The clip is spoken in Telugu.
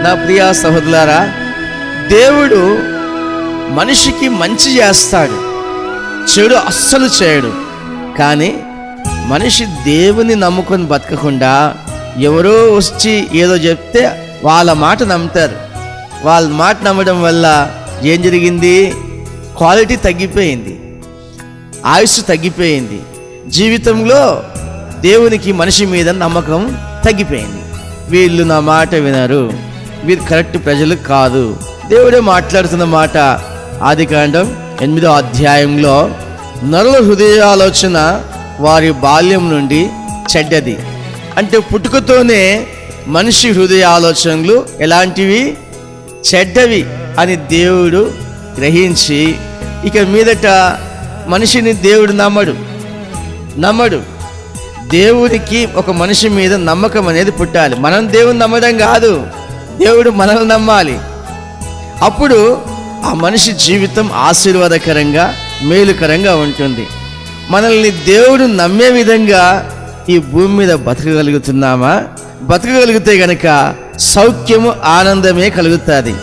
నా ప్రియ సహోదరులారా, దేవుడు మనిషికి మంచి చేస్తాడు, చెడు అస్సలు చేయడు. కానీ మనిషి దేవుని నమ్ముకొని బతకకుండా ఎవరో వచ్చి ఏదో చెప్తే వాళ్ళ మాట నమ్ముతారు. వాళ్ళ మాట నమ్మడం వల్ల ఏం జరిగింది? క్వాలిటీ తగ్గిపోయింది, ఆయుస్సు తగ్గిపోయింది, జీవితంలో దేవునికి మనిషి మీద నమ్మకం తగ్గిపోయింది. వీళ్ళు నా మాట వినరు, వీరు కరెక్ట్ ప్రజలు కాదు. దేవుడే మాట్లాడుతున్న మాట ఆదికాండం 8వ అధ్యాయంలో, నరుల హృదయాలోచన వారి బాల్యం నుండి చెడ్డది. అంటే పుట్టుకతోనే మనిషి హృదయ ఆలోచనలు ఎలాంటివి? చెడ్డవి అని దేవుడు గ్రహించి ఇక మీదట మనిషిని దేవుడు నమ్మడు. దేవునికి ఒక మనిషి మీద నమ్మకం అనేది పుట్టాలి. మనం దేవుని నమ్మడం కాదు, దేవుడు మనల్ని నమ్మాలి. అప్పుడు ఆ మనిషి జీవితం ఆశీర్వాదకరంగా, మేలుకరంగా ఉంటుంది. మనల్ని దేవుడు నమ్మే విధంగా ఈ భూమి మీద బతకగలుగుతున్నామా? బతకగలిగితే గనక సౌఖ్యము, ఆనందమే కలుగుతుంది.